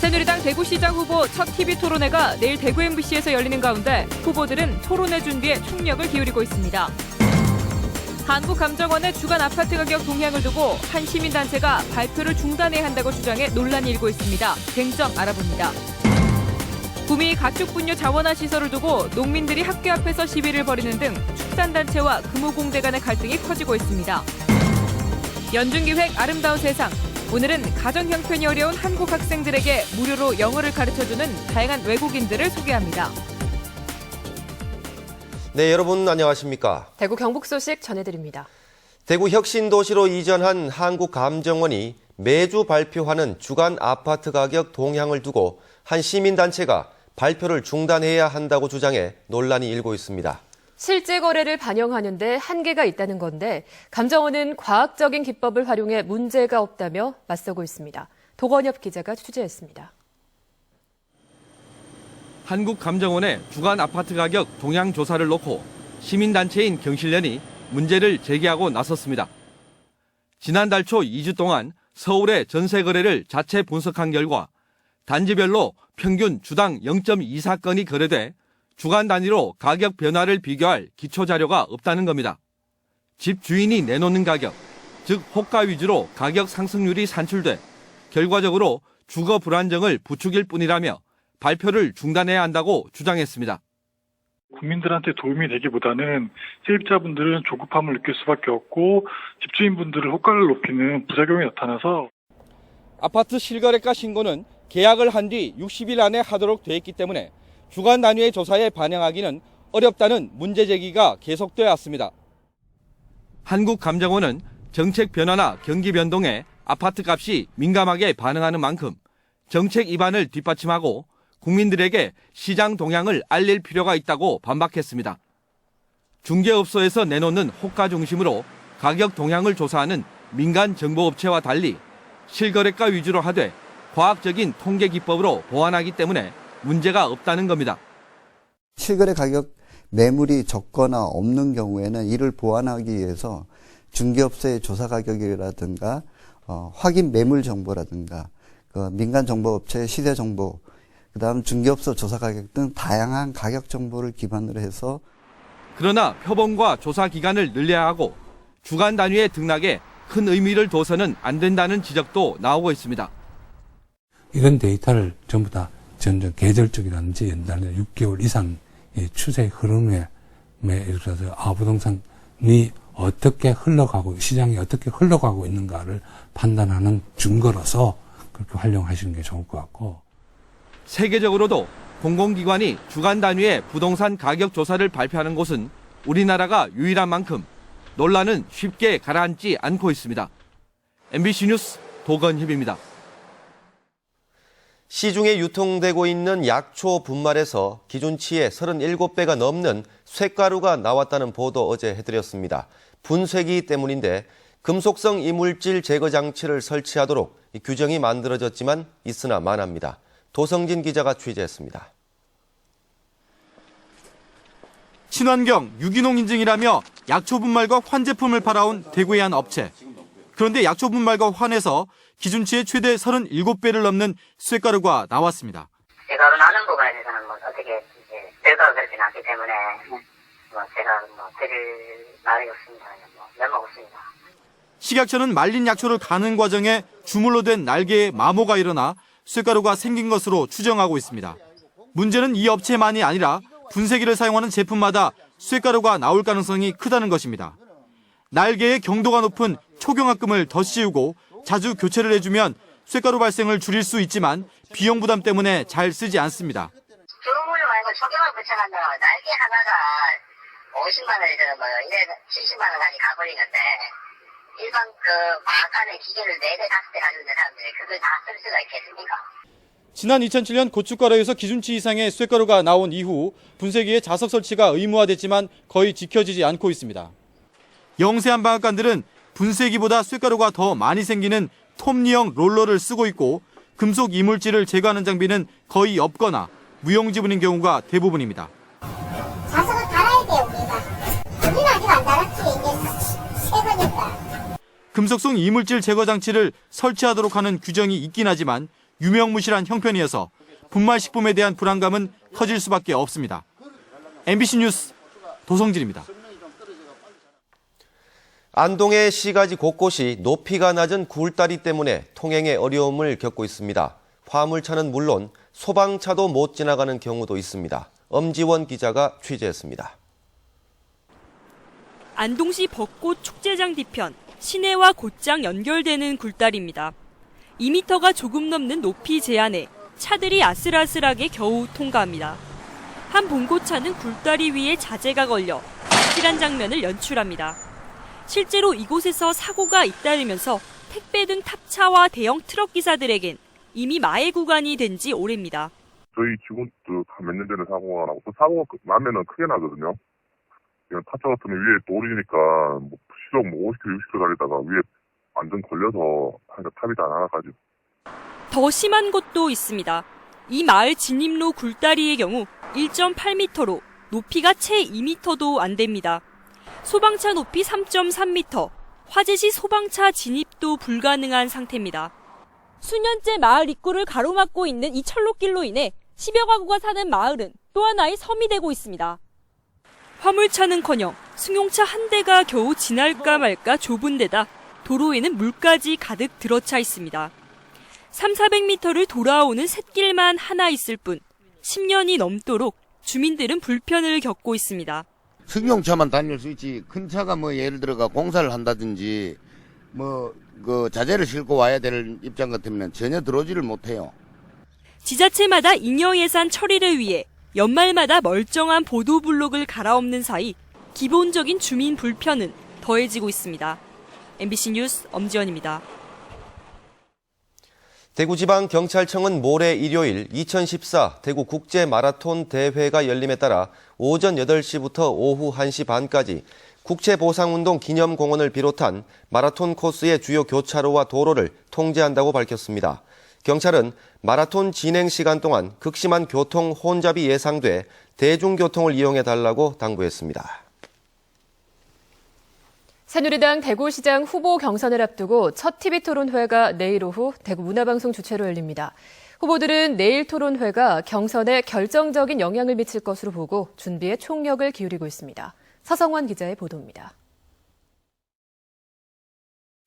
새누리당 대구시장 후보 첫 TV 토론회가 내일 대구 MBC에서 열리는 가운데 후보들은 토론회 준비에 총력을 기울이고 있습니다. 한국감정원의 주간 아파트 가격 동향을 두고 한 시민단체가 발표를 중단해야 한다고 주장해 논란이 일고 있습니다. 쟁점 알아봅니다. 구미 가축분뇨 자원화 시설을 두고 농민들이 학교 앞에서 시위를 벌이는 등 축산단체와 금호공대 간의 갈등이 커지고 있습니다. 연중기획 아름다운 세상. 오늘은 가정 형편이 어려운 한국 학생들에게 무료로 영어를 가르쳐주는 다양한 외국인들을 소개합니다. 네, 여러분 안녕하십니까? 대구 경북 소식 전해드립니다. 대구 혁신도시로 이전한 한국감정원이 매주 발표하는 주간 아파트 가격 동향을 두고 한 시민단체가 발표를 중단해야 한다고 주장해 논란이 일고 있습니다. 실제 거래를 반영하는데 한계가 있다는 건데 감정원은 과학적인 기법을 활용해 문제가 없다며 맞서고 있습니다. 도건엽 기자가 취재했습니다. 한국감정원의 주간 아파트 가격 동향 조사를 놓고 시민단체인 경실련이 문제를 제기하고 나섰습니다. 지난달 초 2주 동안 서울의 전세 거래를 자체 분석한 결과 단지별로 평균 주당 0.24건이 거래돼 주간 단위로 가격 변화를 비교할 기초 자료가 없다는 겁니다. 집 주인이 내놓는 가격, 즉 호가 위주로 가격 상승률이 산출돼 결과적으로 주거 불안정을 부추길 뿐이라며 발표를 중단해야 한다고 주장했습니다. 국민들한테 도움이 되기보다는 세입자분들은 조급함을 느낄 수밖에 없고 집주인분들은 호가를 높이는 부작용이 나타나서 아파트 실거래가 신고는 계약을 한 뒤 60일 안에 하도록 돼 있기 때문에 주간 단위의 조사에 반영하기는 어렵다는 문제 제기가 계속돼 왔습니다. 한국감정원은 정책 변화나 경기 변동에 아파트 값이 민감하게 반응하는 만큼 정책 입안을 뒷받침하고 국민들에게 시장 동향을 알릴 필요가 있다고 반박했습니다. 중개업소에서 내놓는 호가 중심으로 가격 동향을 조사하는 민간 정보업체와 달리 실거래가 위주로 하되 과학적인 통계 기법으로 보완하기 때문에 문제가 없다는 겁니다. 실거래 가격 매물이 적거나 없는 경우에는 이를 보완하기 위해서 중개업소의 조사 가격이라든가 확인 매물 정보라든가 민간 정보업체의 시세 정보, 그다음 중개업소 조사 가격 등 다양한 가격 정보를 기반으로 해서 그러나 표본과 조사 기간을 늘려야 하고 주간 단위의 등락에 큰 의미를 둬서는 안 된다는 지적도 나오고 있습니다. 이런 데이터를 전부 다 계절적이라든지 연달에 6개월 이상의 추세 흐름에 있어서 부동산이 어떻게 흘러가고 시장이 어떻게 흘러가고 있는가를 판단하는 증거로서 그렇게 활용하시는 게 좋을 것 같고. 세계적으로도 공공기관이 주간 단위의 부동산 가격 조사를 발표하는 곳은 우리나라가 유일한 만큼 논란은 쉽게 가라앉지 않고 있습니다. MBC 뉴스 도건협입니다. 시중에 유통되고 있는 약초 분말에서 기준치의 37배가 넘는 쇳가루가 나왔다는 보도 어제 해드렸습니다. 분쇄기 때문인데 금속성 이물질 제거 장치를 설치하도록 규정이 만들어졌지만 있으나 만합니다. 도성진 기자가 취재했습니다. 친환경 유기농 인증이라며 약초 분말과 환 제품을 팔아온 대구의 한 업체. 그런데 약초 분말과 환에서 기준치의 최대 37배를 넘는 쇳가루가 나왔습니다. 쇳가루 나는 부분에 대해서는 어떻게 결과가 그렇게 났기 때문에 제가 드릴 말이 없습니다. 면목 없습니다. 식약처는 말린 약초를 가는 과정에 주물로 된 날개에 마모가 일어나 쇳가루가 생긴 것으로 추정하고 있습니다. 문제는 이 업체만이 아니라 분쇄기를 사용하는 제품마다 쇳가루가 나올 가능성이 크다는 것입니다. 날개에 경도가 높은 초경합금을 더 씌우고 자주 교체를 해주면 쇳가루 발생을 줄일 수 있지만 비용 부담 때문에 잘 쓰지 않습니다. 주물로 말고 초경합 붙여간다고 날개 하나가 50만 원이든 이래 70만 원까지 가버리는데 일반 과학관의 기계를 4대 5대 가지고 있는 사람들이 그걸 다 쓸 수가 있겠습니까? 지난 2007년 고춧가루에서 기준치 이상의 쇳가루가 나온 이후 분쇄기에 자석 설치가 의무화됐지만 거의 지켜지지 않고 있습니다. 영세한 방앗간들은 분쇄기보다 쇳가루가 더 많이 생기는 톱니형 롤러를 쓰고 있고 금속 이물질을 제거하는 장비는 거의 없거나 무용지물인 경우가 대부분입니다. 자석을 달아야 돼요, 우리가. 우리는 아직 안 달았지, 이게 새 거니까. 금속성 이물질 제거 장치를 설치하도록 하는 규정이 있긴 하지만 유명무실한 형편이어서 분말식품에 대한 불안감은 커질 수밖에 없습니다. MBC 뉴스 도성진입니다. 안동의 시가지 곳곳이 높이가 낮은 굴다리 때문에 통행에 어려움을 겪고 있습니다. 화물차는 물론 소방차도 못 지나가는 경우도 있습니다. 엄지원 기자가 취재했습니다. 안동시 벚꽃 축제장 뒤편, 시내와 곧장 연결되는 굴다리입니다. 2m가 조금 넘는 높이 제한에 차들이 아슬아슬하게 겨우 통과합니다. 한 봉고차는 굴다리 위에 자재가 걸려 아찔한 장면을 연출합니다. 실제로 이곳에서 사고가 잇따르면서 택배 등 탑차와 대형 트럭 기사들에겐 이미 마의 구간이 된 지 오래입니다. 저희 직원도 몇 년 전에 사고가 나고, 그 사고가 나면은 크게 나거든요. 타짜 같은 위에 돌리니까 시속 50km, 60km 달리다가 위에 완전 걸려서 탑이 다 날아가죠. 더 심한 곳도 있습니다. 이 마을 진입로 굴다리의 경우 1.8m로 높이가 채 2m도 안 됩니다. 소방차 높이 3.3m, 화재시 소방차 진입도 불가능한 상태입니다. 수년째 마을 입구를 가로막고 있는 이 철로길로 인해 10여 가구가 사는 마을은 또 하나의 섬이 되고 있습니다. 화물차는커녕 승용차 한 대가 겨우 지날까 말까 좁은 데다 도로에는 물까지 가득 들어차 있습니다. 300~400m를 돌아오는 샛길만 하나 있을 뿐 10년이 넘도록 주민들은 불편을 겪고 있습니다. 승용차만 다닐 수 있지, 큰 차가 예를 들어가 공사를 한다든지 그 자재를 싣고 와야 될 입장 같으면 전혀 들어오지를 못해요. 지자체마다 잉여 예산 처리를 위해 연말마다 멀쩡한 보도블록을 갈아엎는 사이 기본적인 주민 불편은 더해지고 있습니다. MBC 뉴스 엄지원입니다. 대구지방경찰청은 모레 일요일 2014 대구 국제마라톤 대회가 열림에 따라 오전 8시부터 오후 1시 반까지 국채보상운동 기념공원을 비롯한 마라톤 코스의 주요 교차로와 도로를 통제한다고 밝혔습니다. 경찰은 마라톤 진행 시간 동안 극심한 교통 혼잡이 예상돼 대중교통을 이용해달라고 당부했습니다. 새누리당 대구시장 후보 경선을 앞두고 첫 TV토론회가 내일 오후 대구 문화방송 주최로 열립니다. 후보들은 내일 토론회가 경선에 결정적인 영향을 미칠 것으로 보고 준비에 총력을 기울이고 있습니다. 서성원 기자의 보도입니다.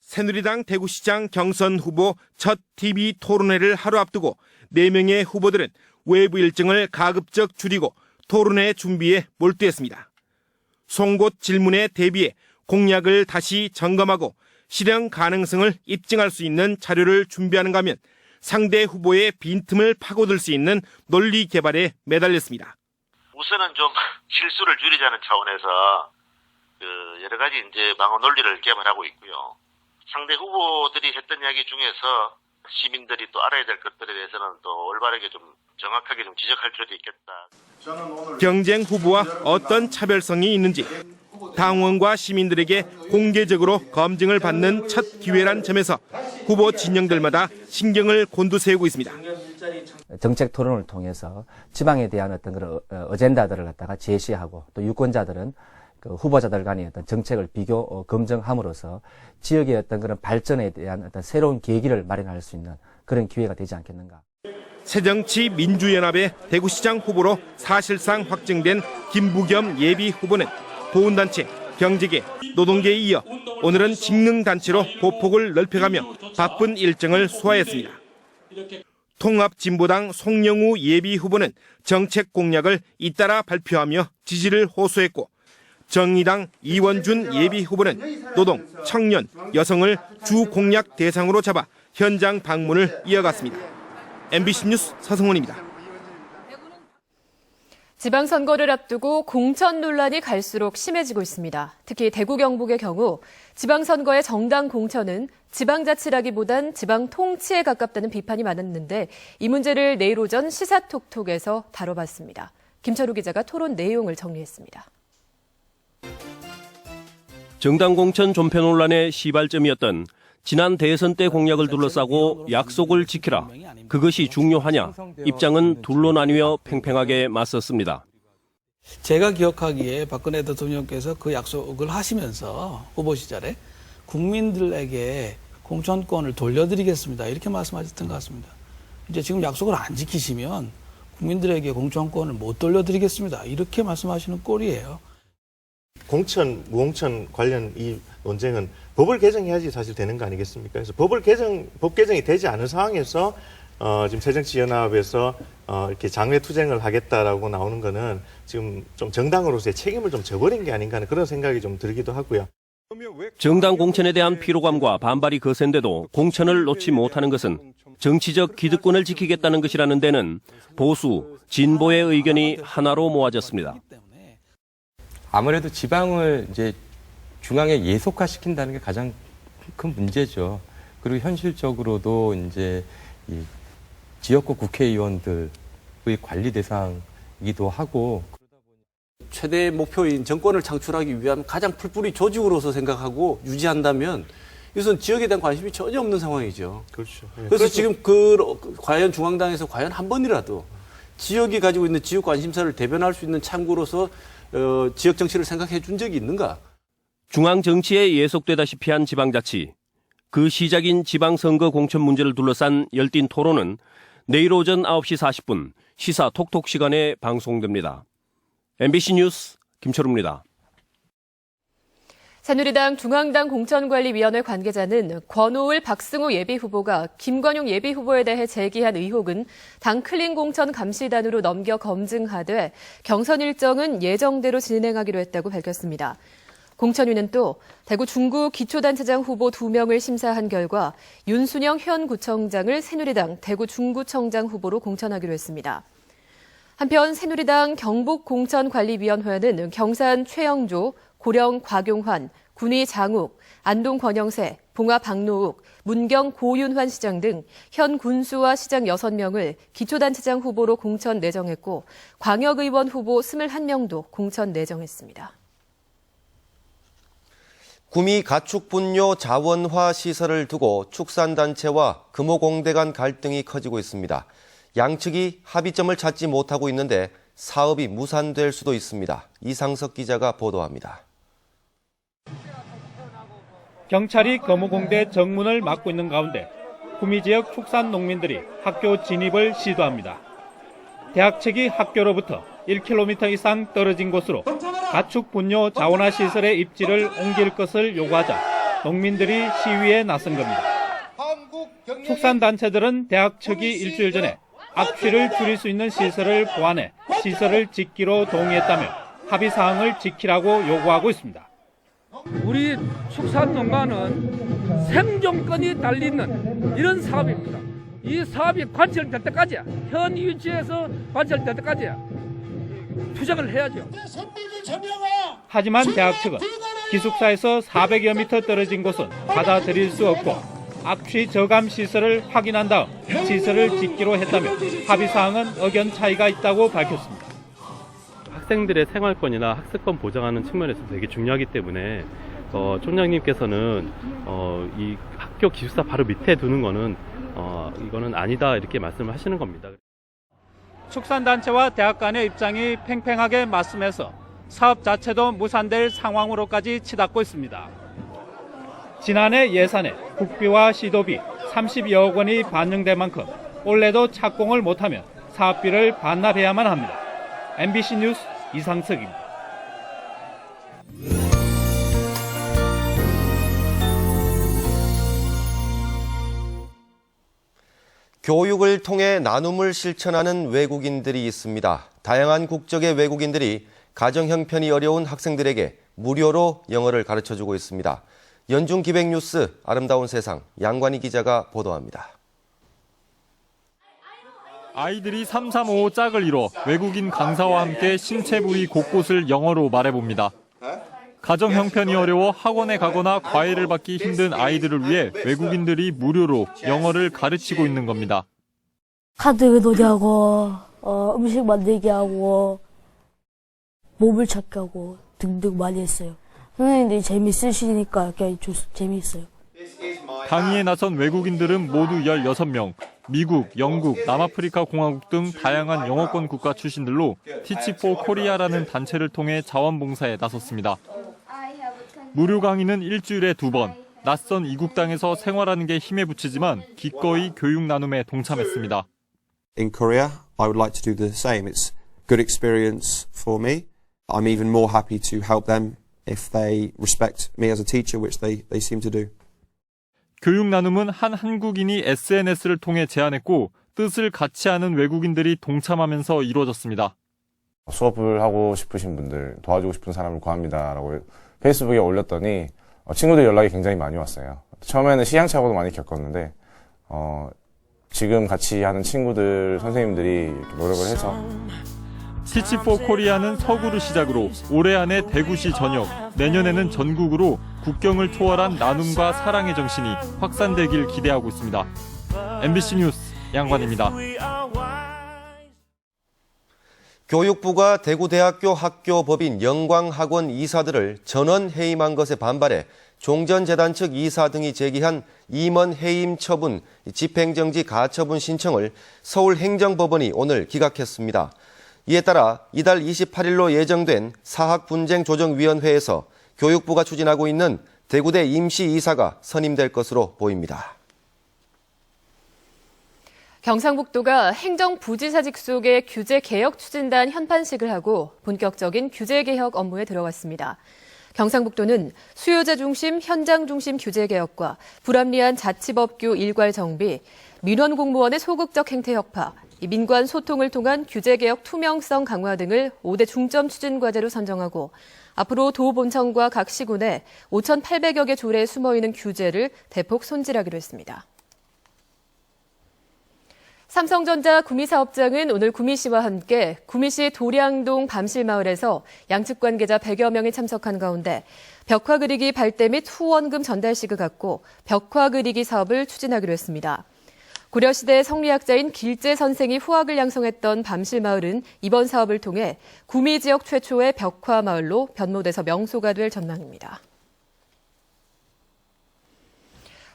새누리당 대구시장 경선 후보 첫 TV 토론회를 하루 앞두고 4명의 후보들은 외부 일정을 가급적 줄이고 토론회 준비에 몰두했습니다. 송곳 질문에 대비해 공약을 다시 점검하고 실현 가능성을 입증할 수 있는 자료를 준비하는가 하면 상대 후보의 빈틈을 파고들 수 있는 논리 개발에 매달렸습니다. 우선은 좀 실수를 줄이자는 차원에서 여러 가지 방어 논리를 개발하고 있고요. 상대 후보들이 했던 이야기 중에서 시민들이 또 알아야 될 것들에 대해서는 또 올바르게 좀 정확하게 좀 지적할 필요도 있겠다. 경쟁 후보와 어떤 차별성이 있는지 당원과 시민들에게 공개적으로 검증을 받는 첫 기회란 점에서 후보 진영들마다 신경을 곤두세우고 있습니다. 정책 토론을 통해서 지방에 대한 어떤 그런 어젠다들을 갖다가 제시하고 또 유권자들은 그 후보자들 간의 어떤 정책을 비교 검증함으로써 지역의 어떤 그런 발전에 대한 어떤 새로운 계기를 마련할 수 있는 그런 기회가 되지 않겠는가. 새정치민주연합의 대구시장 후보로 사실상 확정된 김부겸 예비 후보는 보훈단체, 경제계, 노동계에 이어 오늘은 직능단체로 보폭을 넓혀가며 바쁜 일정을 소화했습니다. 통합진보당 송영우 예비 후보는 정책 공약을 잇따라 발표하며 지지를 호소했고 정의당 이원준 예비 후보는 노동, 청년, 여성을 주 공약 대상으로 잡아 현장 방문을 이어갔습니다. MBC 뉴스 서성훈입니다. 지방선거를 앞두고 공천 논란이 갈수록 심해지고 있습니다. 특히 대구 경북의 경우 지방선거의 정당 공천은 지방자치라기보단 지방 통치에 가깝다는 비판이 많았는데 이 문제를 내일 오전 시사톡톡에서 다뤄봤습니다. 김철우 기자가 토론 내용을 정리했습니다. 정당 공천 존폐 논란의 시발점이었던 지난 대선 때 공약을 둘러싸고 약속을 지키라. 그것이 중요하냐. 입장은 둘로 나뉘어 팽팽하게 맞섰습니다. 제가 기억하기에 박근혜 대통령께서 그 약속을 하시면서 후보 시절에 국민들에게 공천권을 돌려드리겠습니다. 이렇게 말씀하셨던 것 같습니다. 이제 지금 약속을 안 지키시면 국민들에게 공천권을 못 돌려드리겠습니다. 이렇게 말씀하시는 꼴이에요. 공천, 무공천 관련 이 논쟁은 법을 개정해야지 사실 되는 거 아니겠습니까? 그래서 법 개정이 되지 않은 상황에서 지금 새정치연합에서 이렇게 장외 투쟁을 하겠다라고 나오는 거는 지금 좀 정당으로서의 책임을 좀 져버린 게 아닌가 하는 그런 생각이 좀 들기도 하고요. 정당 공천에 대한 피로감과 반발이 거센데도 공천을 놓지 못하는 것은 정치적 기득권을 지키겠다는 것이라는 데는 보수, 진보의 의견이 하나로 모아졌습니다. 아무래도 지방을 이제 중앙에 예속화시킨다는 게 가장 큰 문제죠. 그리고 현실적으로도 이제 이 지역구 국회의원들의 관리 대상이기도 하고 최대 목표인 정권을 창출하기 위한 가장 풀뿌리 조직으로서 생각하고 유지한다면 이것은 지역에 대한 관심이 전혀 없는 상황이죠. 그렇죠. 예. 그래서 지금 과연 중앙당에서 과연 한 번이라도 지역이 가지고 있는 지역 관심사를 대변할 수 있는 창구로서 지역 정치를 생각해 준 적이 있는가? 중앙 정치에 예속되다시피 한 지방자치. 그 시작인 지방선거 공천 문제를 둘러싼 열띤 토론은 내일 오전 9시 40분 시사 톡톡 시간에 방송됩니다. MBC 뉴스 김철우입니다. 새누리당 중앙당 공천관리위원회 관계자는 권오을 박승우 예비후보가 김관용 예비후보에 대해 제기한 의혹은 당 클린 공천 감시단으로 넘겨 검증하되 경선 일정은 예정대로 진행하기로 했다고 밝혔습니다. 공천위는 또 대구 중구 기초단체장 후보 2명을 심사한 결과 윤순영 현 구청장을 새누리당 대구 중구청장 후보로 공천하기로 했습니다. 한편 새누리당 경북공천관리위원회는 경산 최영조, 고령 곽용환, 군위 장욱, 안동 권영세, 봉화 박노욱, 문경 고윤환 시장 등 현 군수와 시장 6명을 기초단체장 후보로 공천 내정했고 광역의원 후보 21명도 공천 내정했습니다. 구미 가축분뇨 자원화 시설을 두고 축산단체와 금호공대 간 갈등이 커지고 있습니다. 양측이 합의점을 찾지 못하고 있는데 사업이 무산될 수도 있습니다. 이상석 기자가 보도합니다. 경찰이 금호공대 정문을 막고 있는 가운데 구미 지역 축산 농민들이 학교 진입을 시도합니다. 대학 측이 학교로부터 1km 이상 떨어진 곳으로 가축 분뇨 자원화 시설의 입지를 옮길 것을 요구하자 농민들이 시위에 나선 겁니다. 축산단체들은 대학 측이 일주일 전에 악취를 줄일 수 있는 시설을 보완해 시설을 짓기로 동의했다며 합의 사항을 지키라고 요구하고 있습니다. 우리 축산농가는 생존권이 달리는 이런 사업입니다. 이 사업이 관철될 때까지, 현 위치에서 관철될 때까지 투쟁을 해야죠. 하지만 대학 측은 기숙사에서 400여 미터 떨어진 곳은 받아들일 수 없고 악취 저감 시설을 확인한 다음 시설을 짓기로 했다며 합의 사항은 의견 차이가 있다고 밝혔습니다. 학생들의 생활권이나 학습권 보장하는 측면에서 되게 중요하기 때문에 총장님께서는 이 학교 기숙사 바로 밑에 두는 거는 이거는 아니다 이렇게 말씀을 하시는 겁니다. 축산단체와 대학 간의 입장이 팽팽하게 맞서면서 사업 자체도 무산될 상황으로까지 치닫고 있습니다. 지난해 예산에 국비와 시도비 30여억 원이 반영된 만큼 올해도 착공을 못하면 사업비를 반납해야만 합니다. MBC 뉴스 이상석입니다. 교육을 통해 나눔을 실천하는 외국인들이 있습니다. 다양한 국적의 외국인들이 가정 형편이 어려운 학생들에게 무료로 영어를 가르쳐주고 있습니다. 연중기획뉴스 아름다운 세상 양관희 기자가 보도합니다. 아이들이 335 짝을 이뤄 외국인 강사와 함께 신체 부위 곳곳을 영어로 말해봅니다. 가정 형편이 어려워 학원에 가거나 과외를 받기 힘든 아이들을 위해 외국인들이 무료로 영어를 가르치고 있는 겁니다. 카드 놀이하고 음식 만들기 하고 보물 찾기 하고 등등 많이 했어요. 선생님들이 재밌으시니까 재미있어요. 강의에 나선 외국인들은 모두 16명. 미국, 영국, 남아프리카 공화국 등 다양한 영어권 국가 출신들로 Teach for Korea라는 단체를 통해 자원봉사에 나섰습니다. 무료 강의는 일주일에 2번. 낯선 이국 땅에서 생활하는 게 힘에 부치지만 기꺼이 교육 나눔에 동참했습니다. In Korea, I would like to do the same. It's good experience for me. I'm even more happy to help them if they respect me as a teacher, which they seem to do. 교육 나눔은 한 한국인이 SNS를 통해 제안했고 뜻을 같이 하는 외국인들이 동참하면서 이루어졌습니다. 수업을 하고 싶으신 분들, 도와주고 싶은 사람을 구합니다라고 페이스북에 올렸더니 친구들 연락이 굉장히 많이 왔어요. 처음에는 시행착오도 많이 겪었는데 지금 같이 하는 친구들, 선생님들이 이렇게 노력을 해서 티치4 코리아는 서구를 시작으로 올해 안에 대구시 전역, 내년에는 전국으로 국경을 초월한 나눔과 사랑의 정신이 확산되길 기대하고 있습니다. MBC 뉴스 양관입니다. 교육부가 대구대학교 학교법인 영광학원 이사들을 전원 해임한 것에 반발해 종전재단 측 이사 등이 제기한 임원 해임 처분, 집행정지 가처분 신청을 서울행정법원이 오늘 기각했습니다. 이에 따라 이달 28일로 예정된 사학분쟁조정위원회에서 교육부가 추진하고 있는 대구대 임시이사가 선임될 것으로 보입니다. 경상북도가 행정부지사직 속의 규제개혁 추진단 현판식을 하고 본격적인 규제개혁 업무에 들어갔습니다. 경상북도는 수요자 중심, 현장 중심 규제개혁과 불합리한 자치법규 일괄 정비, 민원 공무원의 소극적 행태 혁파, 민관 소통을 통한 규제개혁 투명성 강화 등을 5대 중점 추진 과제로 선정하고 앞으로 도 본청과 각 시군에 5,800여 개 조례에 숨어있는 규제를 대폭 손질하기로 했습니다. 삼성전자 구미사업장은 오늘 구미시와 함께 구미시 도량동 밤실마을에서 양측 관계자 100여 명이 참석한 가운데 벽화 그리기 발대 및 후원금 전달식을 갖고 벽화 그리기 사업을 추진하기로 했습니다. 고려시대 성리학자인 길재 선생이 후학을 양성했던 밤실마을은 이번 사업을 통해 구미 지역 최초의 벽화 마을로 변모돼서 명소가 될 전망입니다.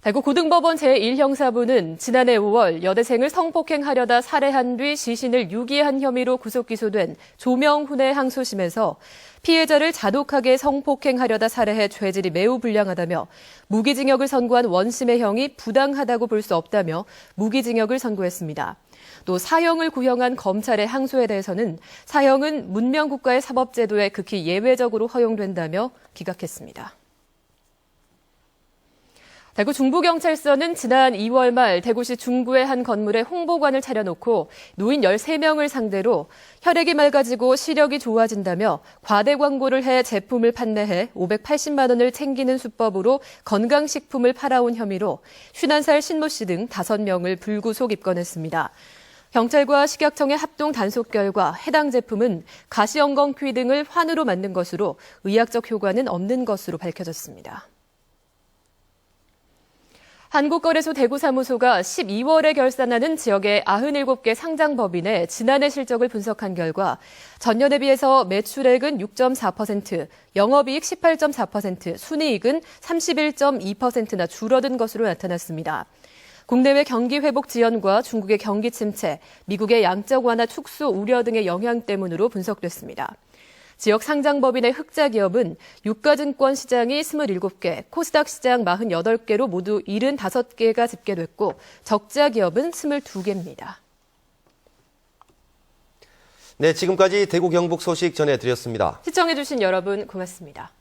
대구 고등법원 제1형사부는 지난해 5월 여대생을 성폭행하려다 살해한 뒤 시신을 유기한 혐의로 구속 기소된 조명훈의 항소심에서 피해자를 자독하게 성폭행하려다 살해해 죄질이 매우 불량하다며 무기징역을 선고한 원심의 형이 부당하다고 볼 수 없다며 무기징역을 선고했습니다. 또 사형을 구형한 검찰의 항소에 대해서는 사형은 문명국가의 사법제도에 극히 예외적으로 허용된다며 기각했습니다. 대구 중부경찰서는 지난 2월 말 대구시 중구의 한 건물에 홍보관을 차려놓고 노인 13명을 상대로 혈액이 맑아지고 시력이 좋아진다며 과대 광고를 해 제품을 판매해 580만 원을 챙기는 수법으로 건강식품을 팔아온 혐의로 51살 신모 씨 등 5명을 불구속 입건했습니다. 경찰과 식약청의 합동 단속 결과 해당 제품은 가시영건퀴 등을 환으로 만든 것으로 의학적 효과는 없는 것으로 밝혀졌습니다. 한국거래소 대구사무소가 12월에 결산하는 지역의 97개 상장법인의 지난해 실적을 분석한 결과 전년에 비해서 매출액은 6.4%, 영업이익 18.4%, 순이익은 31.2%나 줄어든 것으로 나타났습니다. 국내외 경기 회복 지연과 중국의 경기 침체, 미국의 양적 완화 축소 우려 등의 영향 때문으로 분석됐습니다. 지역 상장법인의 흑자 기업은 유가증권 시장이 27개, 코스닥 시장 48개로 모두 75개가 집계됐고 적자 기업은 22개입니다. 네, 지금까지 대구 경북 소식 전해드렸습니다. 시청해주신 여러분 고맙습니다.